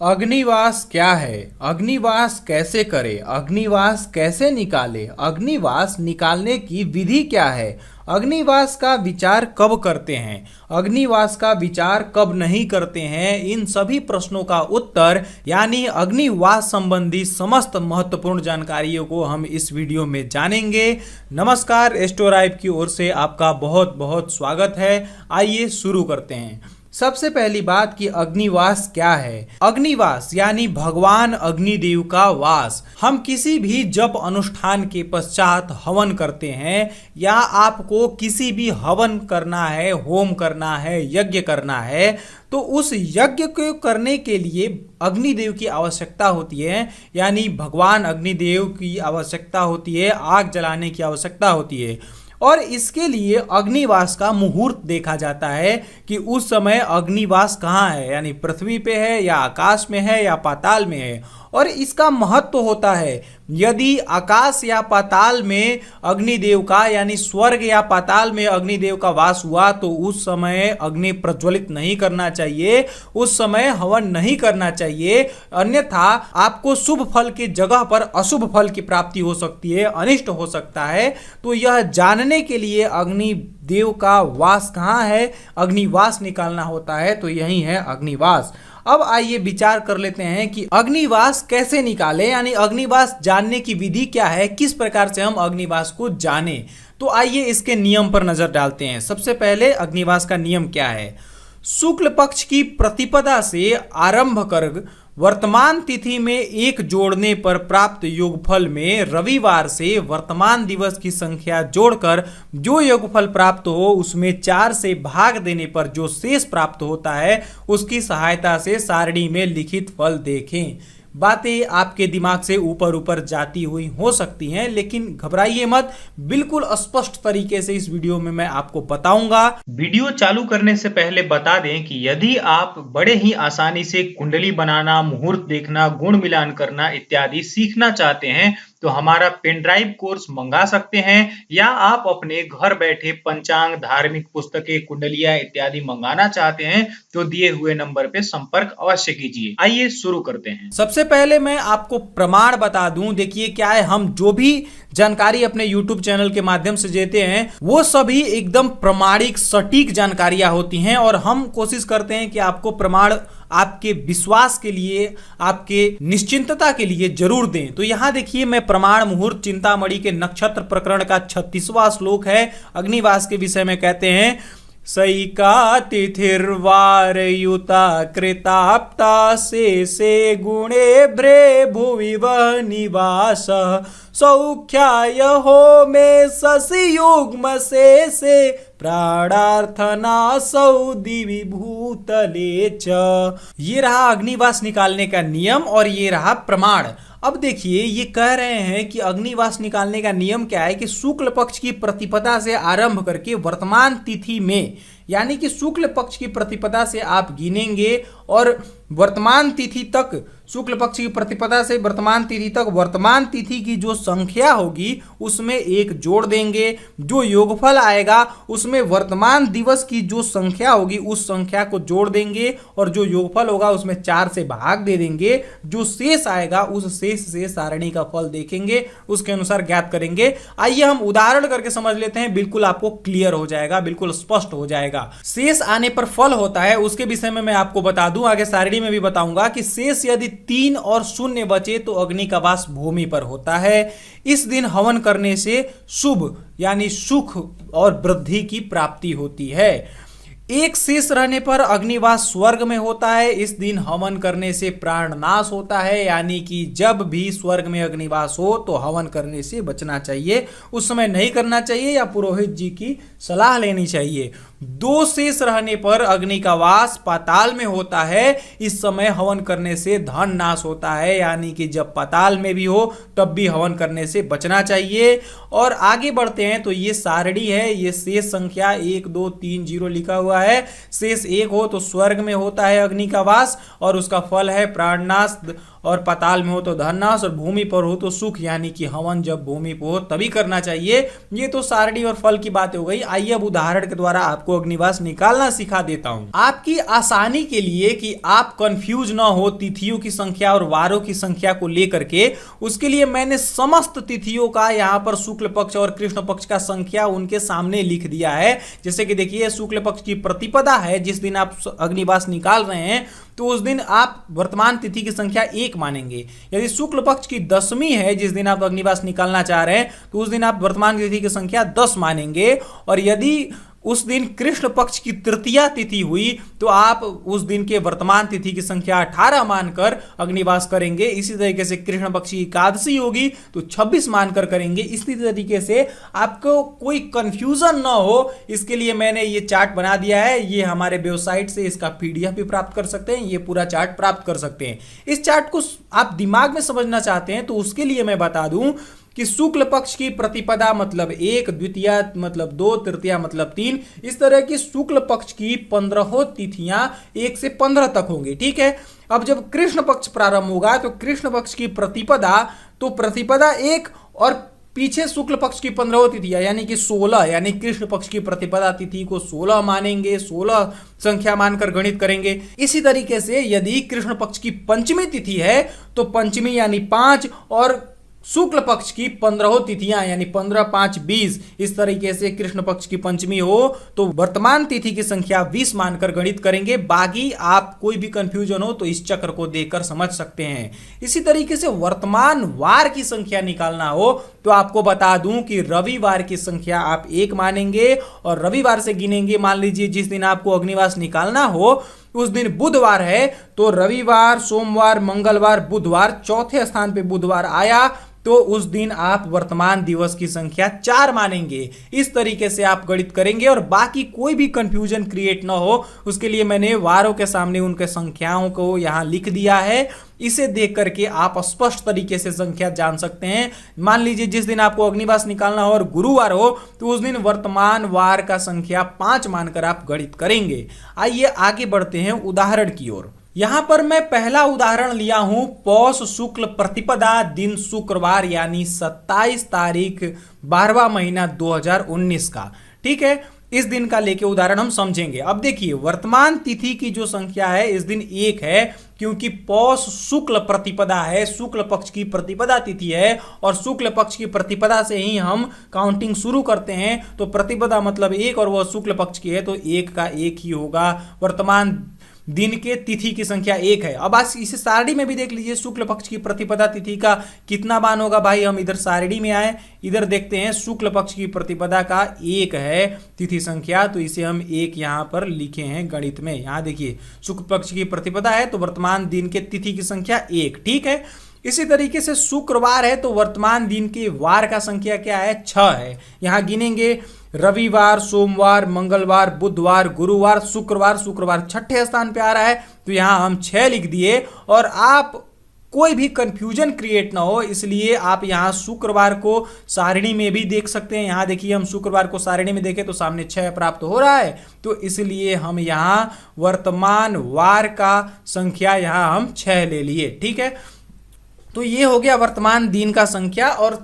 अग्निवास क्या है? अग्निवास कैसे करें? अग्निवास कैसे निकालें? अग्निवास निकालने की विधि क्या है? अग्निवास का विचार कब करते हैं? अग्निवास का विचार कब नहीं करते हैं? इन सभी प्रश्नों का उत्तर यानी अग्निवास संबंधी समस्त महत्वपूर्ण जानकारियों को हम इस वीडियो में जानेंगे। नमस्कार, एस्ट्रोराइव की ओर से आपका बहुत बहुत स्वागत है। आइए शुरू करते हैं। सबसे पहली बात कि अग्निवास क्या है। अग्निवास यानी भगवान अग्निदेव का वास। हम किसी भी जप अनुष्ठान के पश्चात हवन करते हैं या आपको किसी भी हवन करना है, होम करना है, यज्ञ करना है, तो उस यज्ञ को करने के लिए अग्निदेव की आवश्यकता होती है, यानी भगवान अग्निदेव की आवश्यकता होती है, आग जलाने की आवश्यकता होती है। और इसके लिए अग्निवास का मुहूर्त देखा जाता है कि उस समय अग्निवास कहाँ है, यानी पृथ्वी पे है या आकाश में है या पाताल में है। और इसका महत्व होता है, यदि आकाश या पाताल में अग्निदेव का यानी स्वर्ग या पाताल में अग्निदेव का वास हुआ तो उस समय अग्नि प्रज्वलित नहीं करना चाहिए, उस समय हवन नहीं करना चाहिए, अन्यथा आपको शुभ फल की जगह पर अशुभ फल की प्राप्ति हो सकती है, अनिष्ट हो सकता है। तो यह जानने के लिए अग्निदेव का वास कहाँ है, अग्निवास निकालना होता है, तो यही है अग्निवास। अब आइए विचार कर लेते हैं कि अग्निवास कैसे निकाले, यानी अग्निवास जानने की विधि क्या है, किस प्रकार से हम अग्निवास को जाने। तो आइए इसके नियम पर नजर डालते हैं। सबसे पहले अग्निवास का नियम क्या है। शुक्ल पक्ष की प्रतिपदा से आरंभ कर वर्तमान तिथि में एक जोड़ने पर प्राप्त योगफल में रविवार से वर्तमान दिवस की संख्या जोड़कर जो योगफल प्राप्त हो उसमें 4 से भाग देने पर जो शेष प्राप्त होता है उसकी सहायता से सारणी में लिखित फल देखें। बातें आपके दिमाग से ऊपर ऊपर जाती हुई हो सकती हैं, लेकिन घबराइए मत, बिल्कुल स्पष्ट तरीके से इस वीडियो में मैं आपको बताऊंगा। वीडियो चालू करने से पहले बता दें कि यदि आप बड़े ही आसानी से कुंडली बनाना, मुहूर्त देखना, गुण मिलान करना इत्यादि सीखना चाहते हैं तो हमारा पेन ड्राइव कोर्स मंगा सकते हैं, या आप अपने घर बैठे पंचांग, धार्मिक पुस्तकें, कुंडलियां इत्यादि मंगाना चाहते हैं तो दिए हुए नंबर पे संपर्क अवश्य कीजिए। आइए शुरू करते हैं। सबसे पहले मैं आपको प्रमाण बता दूं। देखिए क्या है, हम जो भी जानकारी अपने YouTube चैनल के माध्यम से देते हैं वो सभी एकदम प्रमाणिक सटीक जानकारियां होती हैं, और हम कोशिश करते हैं कि आपको प्रमाण आपके विश्वास के लिए, आपके निश्चिंतता के लिए जरूर दें। तो यहां देखिए, मैं प्रमाण मुहूर्त चिंतामणि के नक्षत्र प्रकरण का 36वां श्लोक है, अग्निवास के विषय में कहते हैं, सैका तिथिर्वार युता कृताप्ता से गुणे भ्रे भुवि वह निवास सौख्याय हो में शशि युग्म से प्राणार्थना सौ दिवि भूतले च। ये रहा अग्निवास निकालने का नियम और ये रहा प्रमाण। अब देखिए, ये कह रहे हैं कि अग्निवास निकालने का नियम क्या है कि शुक्ल पक्ष की प्रतिपदा से आरंभ करके वर्तमान तिथि में, यानी कि शुक्ल पक्ष की प्रतिपदा से आप गिनेंगे और वर्तमान तिथि तक, शुक्ल पक्ष की प्रतिपदा से वर्तमान तिथि तक वर्तमान तिथि की जो संख्या होगी उसमें एक जोड़ देंगे, जो योगफल आएगा उसमें वर्तमान दिवस की जो संख्या होगी उस संख्या को जोड़ देंगे, और जो योगफल होगा उसमें 4 से भाग दे देंगे, जो शेष आएगा उस शेष से सारणी का फल देखेंगे, उसके अनुसार ज्ञात करेंगे। आइए हम उदाहरण करके समझ लेते हैं, बिल्कुल आपको क्लियर हो जाएगा, बिल्कुल स्पष्ट हो जाएगा। शेष आने पर फल होता है, उसके विषय में मैं आपको बता दूं, आगे सारणी में भी बताऊंगा कि शेष यदि 3 और 0 बचे तो अग्नि का वास भूमि पर होता है। इस दिन हवन करने से शुभ यानी सुख और वृद्धि की प्राप्ति होती है। 1 शेष रहने पर अग्निवास स्वर्ग में होता है। इस दिन हवन करने से प्राण नाश होता है, यानी कि जब भी स्वर्ग में अग्निवास हो तो हवन करने से बचना चाहिए, उस समय नहीं करना चाहिए या पुरोहित जी की सलाह लेनी चाहिए। 2 शेष रहने पर अग्नि का वास पाताल में होता है। इस समय हवन करने से धन नाश होता है, यानी कि जब पाताल में भी हो तब भी हवन करने से बचना चाहिए। और आगे बढ़ते हैं तो ये सारणी है, ये शेष संख्या 1 2 3 0 लिखा हुआ है। शेष 1 हो तो स्वर्ग में होता है अग्नि का वास और उसका फल है प्राणनाश, और पाताल में हो तो धननाश और भूमि पर हो तो सुख, यानी कि हवन जब भूमि पर हो तभी करना चाहिए। ये तो सारणी और फल की बात हो गई। आइए अब उदाहरण के द्वारा आपको अग्निवास निकालना सिखा देता हूं, आपकी आसानी के लिए कि आप कंफ्यूज ना हो तिथियों की संख्या और वारों की संख्या को लेकर के। उसके लिए मैंने समस्त तिथियों का यहां पर शुक्ल पक्ष और कृष्ण पक्ष का संख्या उनके सामने लिख दिया है। जैसे कि देखिए, शुक्ल पक्ष की प्रतिपदा है, जिस दिन आप अग्निवास निकाल रहे हैं तो उस दिन आप वर्तमान तिथि की संख्या 1 मानेंगे। यदि शुक्ल पक्ष की दशमी है, जिस दिन आप अग्निवास निकालना चाह रहे हैं, तो उस दिन आप वर्तमान तिथि की संख्या 10 मानेंगे। और यदि उस दिन कृष्ण पक्ष की तृतीया तिथि हुई तो आप उस दिन के वर्तमान तिथि की संख्या 18 मानकर अग्निवास करेंगे। इसी तरीके से कृष्ण पक्ष की एकादशी होगी तो 26 मानकर करेंगे। इसी तरीके से आपको कोई कंफ्यूजन ना हो, इसके लिए मैंने ये चार्ट बना दिया है। ये हमारे वेबसाइट से इसका पीडीएफ भी प्राप्त कर सकते हैं, ये पूरा चार्ट प्राप्त कर सकते हैं। इस चार्ट को आप दिमाग में समझना चाहते हैं तो उसके लिए मैं बता दूं कि शुक्ल पक्ष की प्रतिपदा मतलब 1, द्वितीया मतलब 2, तृतीया मतलब 3। इस तरह की शुक्ल पक्ष की 15 तिथियां 1 से 15 तक होंगी। ठीक है। अब जब कृष्ण पक्ष प्रारंभ होगा तो कृष्ण पक्ष की प्रतिपदा, तो प्रतिपदा 1 और पीछे शुक्ल पक्ष की 15 तिथियां यानी कि 16, यानी कृष्ण पक्ष की प्रतिपदा तिथि को 16 मानेंगे, 16 संख्या मानकर गणित करेंगे। इसी तरीके से यदि कृष्ण पक्ष की पंचमी तिथि है तो पंचमी यानी 5 और शुक्ल पक्ष की 15 तिथियां यानी 15, 5, 20। इस तरीके से कृष्ण पक्ष की पंचमी हो तो वर्तमान तिथि की संख्या 20 मानकर गणित करेंगे। बाकी आप कोई भी कंफ्यूजन हो तो इस चक्र को देखकर समझ सकते हैं। इसी तरीके से वर्तमान वार की संख्या निकालना हो तो आपको बता दूं कि रविवार की संख्या आप 1 मानेंगे और रविवार से गिनेंगे। मान लीजिए जिस दिन आपको अग्निवास निकालना हो उस दिन बुधवार है तो रविवार, सोमवार, मंगलवार, बुधवार, चौथे स्थान पे बुधवार आया तो उस दिन आप वर्तमान दिवस की संख्या 4 मानेंगे। इस तरीके से आप गणित करेंगे और बाकी कोई भी कंफ्यूजन क्रिएट ना हो उसके लिए मैंने वारों के सामने उनके संख्याओं को यहां लिख दिया है। इसे देख करके आप स्पष्ट तरीके से संख्या जान सकते हैं। मान लीजिए जिस दिन आपको अग्निवास निकालना हो और गुरुवार हो तो उस दिन वर्तमान वार का संख्या 5 मानकर आप गणित करेंगे। आइए आगे बढ़ते हैं उदाहरण की ओर। यहां पर मैं पहला उदाहरण लिया हूं पौष शुक्ल प्रतिपदा दिन शुक्रवार यानी 27 तारीख 12वां महीना 2019 का। ठीक है, इस दिन का लेके उदाहरण हम समझेंगे। अब देखिए, वर्तमान तिथि की जो संख्या है इस दिन 1 है क्योंकि पौष शुक्ल प्रतिपदा है, शुक्ल पक्ष की प्रतिपदा तिथि है और शुक्ल पक्ष की प्रतिपदा से ही हम काउंटिंग शुरू करते हैं। तो प्रतिपदा मतलब 1 और वह शुक्ल पक्ष की है तो 1 का 1 ही होगा। वर्तमान दिन के तिथि की संख्या 1 है। अब आज इसे सारणी में भी देख लीजिए, शुक्ल पक्ष की प्रतिपदा तिथि का कितना मान होगा भाई। हम इधर सारणी में आए, इधर देखते हैं शुक्ल पक्ष की प्रतिपदा का 1 है तिथि संख्या, तो इसे हम 1 यहां पर लिखे हैं गणित में। यहां देखिए शुक्ल पक्ष की प्रतिपदा है तो वर्तमान दिन के तिथि की संख्या 1। ठीक है। इसी तरीके से शुक्रवार है तो वर्तमान दिन के वार का संख्या क्या है, 6 है। यहां गिनेंगे रविवार, सोमवार, मंगलवार, बुधवार, गुरुवार, शुक्रवार। शुक्रवार छठे स्थान पे आ रहा है तो यहां हम 6 लिख दिए। और आप कोई भी कंफ्यूजन क्रिएट ना हो इसलिए आप यहां शुक्रवार को सारणी में भी देख सकते हैं। यहां देखिए हम शुक्रवार को सारणी में देखें तो सामने 6 प्राप्त हो रहा है तो इसलिए हम यहां वर्तमान वार का संख्या यहां हम 6 ले लिए। ठीक है, तो ये हो गया वर्तमान दिन का संख्या और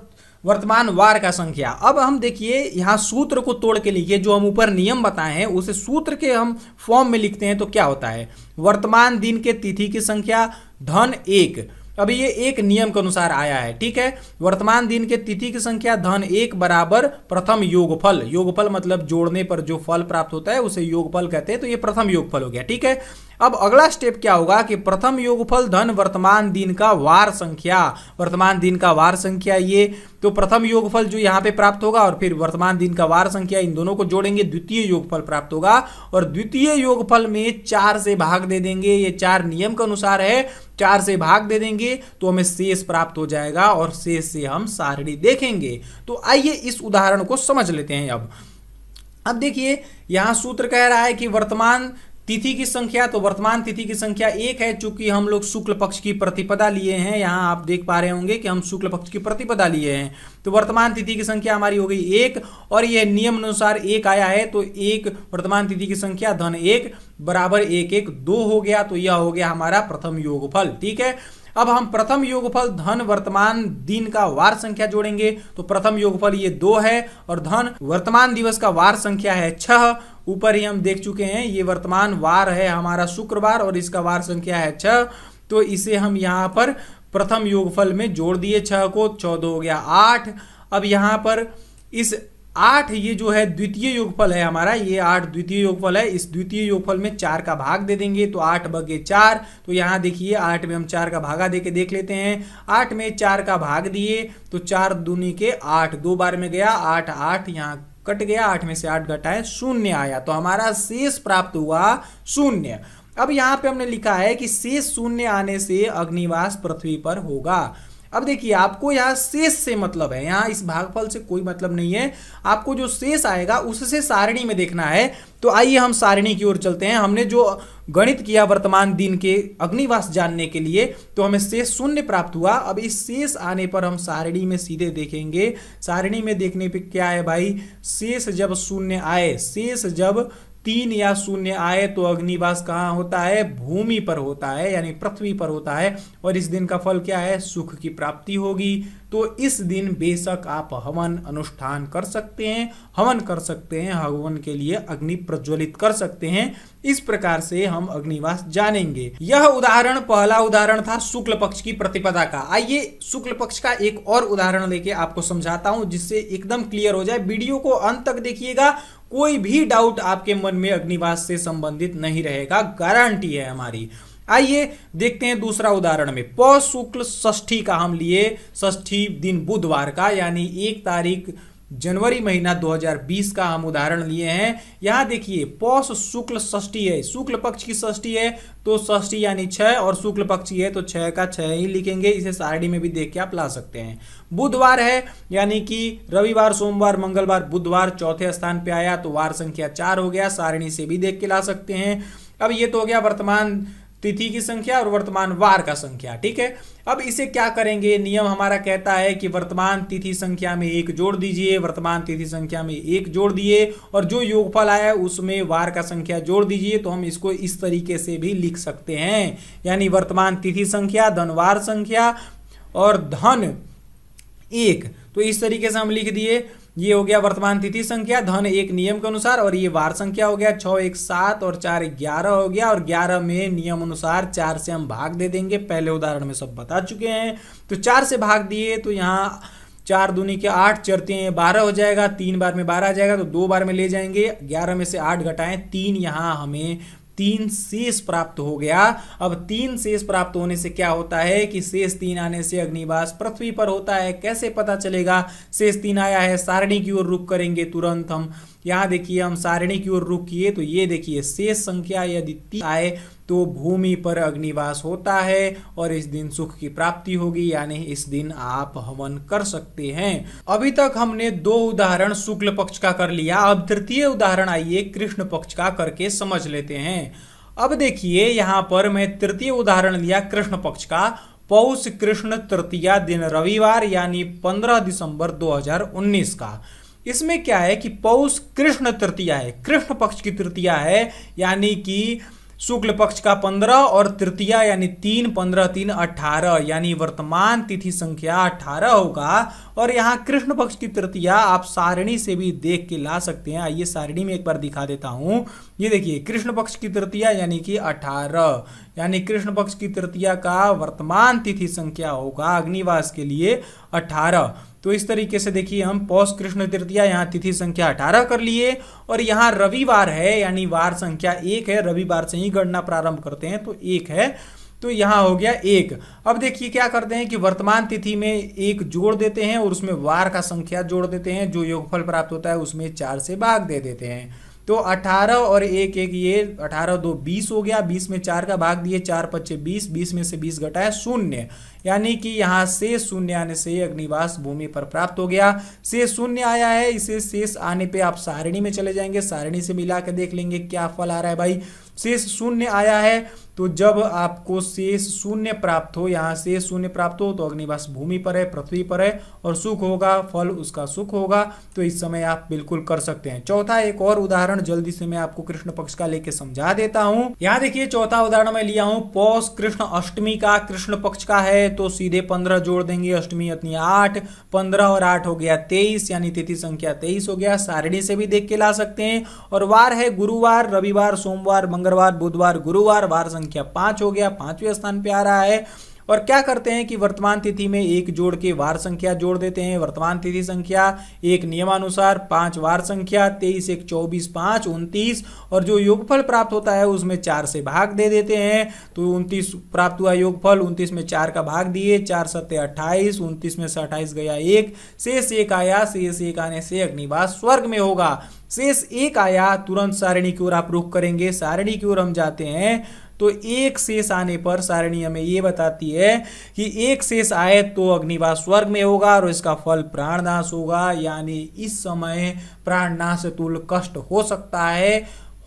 वर्तमान वार का संख्या। अब हम देखिए यहाँ सूत्र को तोड़ के लिखिए, जो हम ऊपर नियम बताए हैं उसे सूत्र के हम फॉर्म में लिखते हैं तो क्या होता है, वर्तमान दिन के तिथि की संख्या धन 1। अभी ये एक नियम के अनुसार आया है। ठीक है, वर्तमान दिन के तिथि की संख्या धन 1 बराबर प्रथम योगफल। योगफल मतलब जोड़ने पर जो फल प्राप्त होता है उसे योगफल कहते हैं, तो ये प्रथम योगफल हो गया। ठीक है, अब अगला स्टेप क्या होगा कि प्रथम योगफल धन वर्तमान दिन का वार संख्या। वर्तमान दिन का वार संख्या ये, तो प्रथम योगफल जो यहाँ पे प्राप्त होगा और फिर वर्तमान दिन का वार संख्या, इन दोनों को जोड़ेंगे द्वितीय योगफल प्राप्त होगा। और द्वितीय योगफल में 4 से भाग दे देंगे, ये 4 नियम के अनुसार है, 4 से भाग दे देंगे तो हमें शेष प्राप्त हो जाएगा और शेष से हम सारणी देखेंगे। तो आइए इस उदाहरण को समझ लेते हैं। अब देखिए यहां सूत्र कह रहा है कि वर्तमान तिथि की संख्या, तो वर्तमान तिथि की संख्या 1 है चूंकि हम लोग शुक्ल पक्ष की प्रतिपदा लिए हैं। यहां आप देख पा रहे होंगे कि हम शुक्ल पक्ष की प्रतिपदा लिए हैं तो वर्तमान तिथि की संख्या हमारी हो गई 1 और यह नियम अनुसार 1 आया है तो 1 वर्तमान तिथि की संख्या धन 1। बराबर 1 1 2 हो गया। तो यह हो गया हमारा प्रथम योगफल। ठीक है, अब हम प्रथम योगफल धन वर्तमान दिन का वार संख्या जोड़ेंगे। तो प्रथम योगफल ये 2 है और धन वर्तमान दिवस का वार संख्या है 6। ऊपर ही हम देख चुके हैं, ये वर्तमान वार है हमारा शुक्रवार और इसका वार संख्या है 6। तो इसे हम यहाँ पर प्रथम योगफल में जोड़ दिए 6 को, 14 हो गया 8। अब यहाँ पर इस 8 ये जो है द्वितीय योगफल है हमारा, ये 8 द्वितीय योगफल है। इस द्वितीय योगफल में 4 का भाग दे देंगे तो 8 बगे 4। तो यहाँ देखिए 8 में हम 4 का भागा दे के देख लेते हैं। 8 में 4 का भाग दिए तो 4 दूनी के 8, 2 बार में गया 8 8, यहाँ कट गया, 8 में से 8 घटाए 0 आया। तो हमारा शेष प्राप्त हुआ 0। अब यहाँ पे हमने लिखा है कि शेष 0 आने से अग्निवास पृथ्वी पर होगा। अब देखिए आपको यहाँ शेष से मतलब है, यहाँ इस भागफल से कोई मतलब नहीं है। आपको जो शेष आएगा उससे सारणी में देखना है। तो आइए हम सारणी की ओर चलते हैं। हमने जो गणित किया वर्तमान दिन के अग्निवास जानने के लिए, तो हमें शेष 0 प्राप्त हुआ। अब इस शेष आने पर हम सारणी में सीधे देखेंगे। सारणी में देखने पे क्या है भाई, शेष जब 0 आए, शेष जब 3 या 0 आए तो अग्निवास कहाँ होता है, भूमि पर होता है, यानी पृथ्वी पर होता है। और इस दिन का फल क्या है, सुख की प्राप्ति होगी। तो इस दिन बेशक आप हवन अनुष्ठान कर सकते हैं, हवन कर सकते हैं, हवन के लिए अग्नि प्रज्वलित कर सकते हैं। इस प्रकार से हम अग्निवास जानेंगे। यह उदाहरण, पहला उदाहरण था शुक्ल पक्ष की प्रतिपदा का। आइए शुक्ल पक्ष का एक और उदाहरण लेके आपको समझाता हूं, जिससे एकदम क्लियर हो जाए। वीडियो को अंत तक देखिएगा, कोई भी डाउट आपके मन में अग्निवास से संबंधित नहीं रहेगा, गारंटी है हमारी। आइए देखते हैं दूसरा उदाहरण में। पौष शुक्ल षष्ठी का हम लिए, षष्ठी दिन बुधवार का, यानी 1 तारीख जनवरी महीना 2020 का हम उदाहरण लिए हैं। यहां देखिए पौष शुक्ल षष्ठी है, शुक्ल पक्ष की षष्ठी है तो षष्ठी यानी 6, और शुक्ल पक्ष की है तो 6 का 6 ही लिखेंगे। इसे सारणी में भी देख के आप ला सकते हैं। बुधवार है, यानी कि रविवार सोमवार मंगलवार बुधवार चौथे स्थान पे आया तो वार संख्या 4 हो गया, सारणी से भी देख के ला सकते हैं। अब ये तो हो गया वर्तमान तिथि की संख्या और वर्तमान वार का संख्या। ठीक है, अब इसे क्या करेंगे, नियम हमारा कहता है कि वर्तमान तिथि संख्या में 1 जोड़ दीजिए, वर्तमान तिथि संख्या में 1 जोड़ दिए और जो योगफल आया उसमें वार का संख्या जोड़ दीजिए। तो हम इसको इस तरीके से भी लिख सकते हैं, यानी वर्तमान तिथि संख्या धनवार संख्या और धन 1। तो इस तरीके से हम लिख दिए। ये हो गया वर्तमान तिथि संख्या, धन 1 नियम के अनुसार, और ये वार संख्या हो गया 6 1 7 और 4 11 हो गया। और 11 में नियम अनुसार 4 से हम भाग दे देंगे, पहले उदाहरण में सब बता चुके हैं। तो 4 से भाग दिए तो यहाँ 4 दूनी के 8, चरते हैं 12 हो जाएगा, 3 बार में 12 आ जाएगा तो 2 बार में ले जाएंगे। 11 में से 8 घटाएं 3, यहाँ हमें 3 शेष प्राप्त हो गया। अब 3 शेष प्राप्त होने से क्या होता है कि शेष 3 आने से अग्निवास पृथ्वी पर होता है। कैसे पता चलेगा, शेष 3 आया है, सारणी की ओर रुख करेंगे तुरंत हम। यहाँ देखिए हम सारणी की ओर रुख किए तो ये देखिए शेष संख्या यदि 3 आए तो भूमि पर अग्निवास होता है और इस दिन सुख की प्राप्ति होगी, यानी इस दिन आप हवन कर सकते हैं। अभी तक हमने 2 उदाहरण शुक्ल पक्ष का कर लिया। अब तृतीय उदाहरण आइए कृष्ण पक्ष का करके समझ लेते हैं। अब देखिए यहाँ पर मैं तृतीय उदाहरण लिया कृष्ण पक्ष का। पौष कृष्ण तृतीया दिन रविवार, यानी 15 दिसंबर 2019 का। इसमें क्या है कि पौष कृष्ण तृतीया है, कृष्ण पक्ष की तृतीया है, यानी कि शुक्ल पक्ष का 15 और तृतीया यानी 3 15 3 18, यानी वर्तमान तिथि संख्या 18 होगा। और यहाँ कृष्ण पक्ष की तृतीया आप सारणी से भी देख के ला सकते हैं। आइए सारणी में एक बार दिखा देता हूं। ये देखिए कृष्ण पक्ष की तृतीया यानी कि 18, यानी कृष्ण पक्ष की तृतीया का वर्तमान तिथि संख्या होगा अग्निवास के लिए 18। तो इस तरीके से देखिए हम पौष कृष्ण तृतीया यहाँ तिथि संख्या 18 कर लिए, और यहाँ रविवार है यानी वार संख्या 1 है, रविवार से ही गणना प्रारंभ करते हैं तो 1 है, तो यहाँ हो गया 1। अब देखिए क्या करते हैं कि वर्तमान तिथि में 1 जोड़ देते हैं और उसमें वार का संख्या जोड़ देते हैं, जो योगफल प्राप्त होता है उसमें 4 से भाग दे देते हैं। तो 18 और 1 1 ये 18 2 20 हो गया, 20 में 4 का भाग दिए, 4 5 20, 20 में से 20 घटाया 0, यानी कि यहाँ से 0 आने से अग्निवास भूमि पर प्राप्त हो गया। से 0 आया है, इसे शेष आने पे आप सारणी में चले जाएंगे, सारणी से मिला के देख लेंगे क्या फल आ रहा है भाई। शेष शून्य आया है। तो जब आपको शेष शून्य प्राप्त हो, यहाँ शेष शून्य प्राप्त हो, तो अग्निवास भूमि पर है, पृथ्वी पर है और सुख होगा, फल उसका सुख होगा। तो इस समय आप बिल्कुल कर सकते हैं। चौथा एक और उदाहरण जल्दी से मैं आपको कृष्ण पक्ष का लेके समझा देता हूँ। यहाँ देखिए चौथा उदाहरण मैं लिया हूँ पौष कृष्ण अष्टमी का, कृष्ण पक्ष का है। तो सीधे 15 जोड़ देंगे, अष्टमी अतनी 8, 15 और 8 हो गया 23, यानी तिथि संख्या 23 हो गया। सारणी से भी देख के ला सकते हैं। और वार है गुरुवार, रविवार, सोमवार, मंगलवार, बुधवार, गुरुवार, वार संख्या 5 हो गया, 5वें स्थान पे आ रहा है। और क्या करते हैं कि वर्तमान तिथि में 1 जोड़ के वार संख्या जोड़ देते हैं। वर्तमान तिथि संख्या 1 नियमानुसार, 5 वार संख्या, 23 1 24, 5 29, और जो योगफल प्राप्त होता है उसमें 4 से भाग दे देते हैं। तो 29 प्राप्त हुआ योगफल, 29 में 4 का भाग दिए, 4 सत्ते 28, 29 में से 28 गया 1, शेष 1 आया। शेष 1 आने से अग्निवास स्वर्ग में होगा। शेष 1 आया, तुरंत सारणी की ओर आप रुख करेंगे। सारणी की ओर हम जाते हैं तो 1 शेष आने पर सारणी हमें ये बताती है कि 1 शेष आए तो अग्निवास स्वर्ग में होगा और इसका फल प्राणनाश होगा। यानी इस समय प्राणनाश तुल्य कष्ट हो सकता है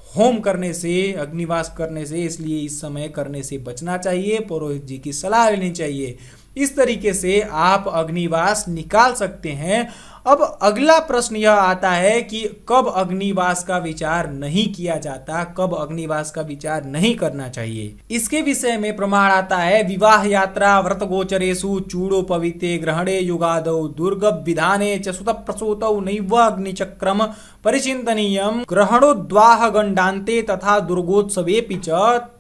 होम करने से, अग्निवास करने से, इसलिए इस समय करने से बचना चाहिए, पुरोहित जी की सलाह लेनी चाहिए। इस तरीके से आप अग्निवास निकाल सकते हैं। अब अगला प्रश्न यह आता है कि कब अग्निवास का विचार नहीं किया जाता, कब अग्निवास का विचार नहीं करना चाहिए। इसके विषय में प्रमाण आता है विवाह यात्रा व्रत गोचरेषु चूड़ोपवीते ग्रहणे युगादौ दुर्ग विधाने च सुत प्रसूतौ नैव अग्निचक्रम परिचिंतनीयम ग्रहणोद्वाह गंडान्ते तथा दुर्गोत्सवेपि च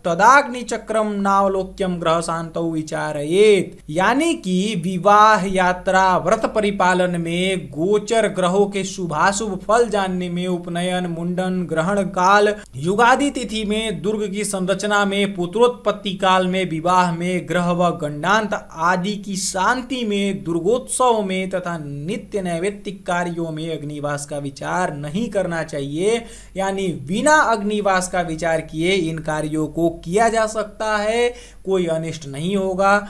तदाग्निचक्रम नावलोक्यम ग्रह शांतौ विचारयेत। यानी कि विवाह यात्रा व्रत परिपालन में, गोचर ग्रहों के शुभाशुभ फल जानने में, उपनयन, मुंडन, ग्रहण काल, युगादि तिथि में, दुर्ग की संरचना में, पुत्रोत्पत्ति काल में, विवाह में, ग्रह व गंडांत आदि की शांति में, दुर्गोत्सव में तथा नित्य नैवेत्तिक कार्यों में अग्निवास का विचार नहीं करना चाहिए। यानी बिना अग्निवास का विचार किए इन कार्यों को किया जा सकता है, कोई अनिष्ट नहीं होगा।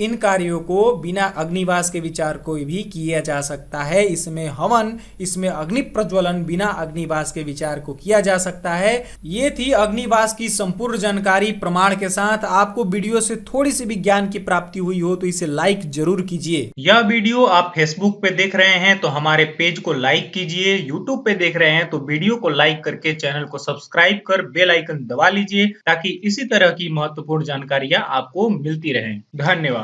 इन कार्यों को बिना अग्निवास के विचार को भी किया जा सकता है। इसमें हवन, इसमें अग्नि प्रज्वलन बिना अग्निवास के विचार को किया जा सकता है। ये थी अग्निवास की संपूर्ण जानकारी प्रमाण के साथ। आपको वीडियो से थोड़ी सी भी ज्ञान की प्राप्ति हुई हो तो इसे लाइक जरूर कीजिए। यह वीडियो आप फेसबुक पे देख रहे हैं तो हमारे पेज को लाइक कीजिए, यूट्यूब पे देख रहे हैं तो वीडियो को लाइक करके चैनल को सब्सक्राइब कर बेल आइकन दबा लीजिए ताकि इसी तरह की महत्वपूर्ण जानकारियां आपको मिलती रहें। धन्यवाद।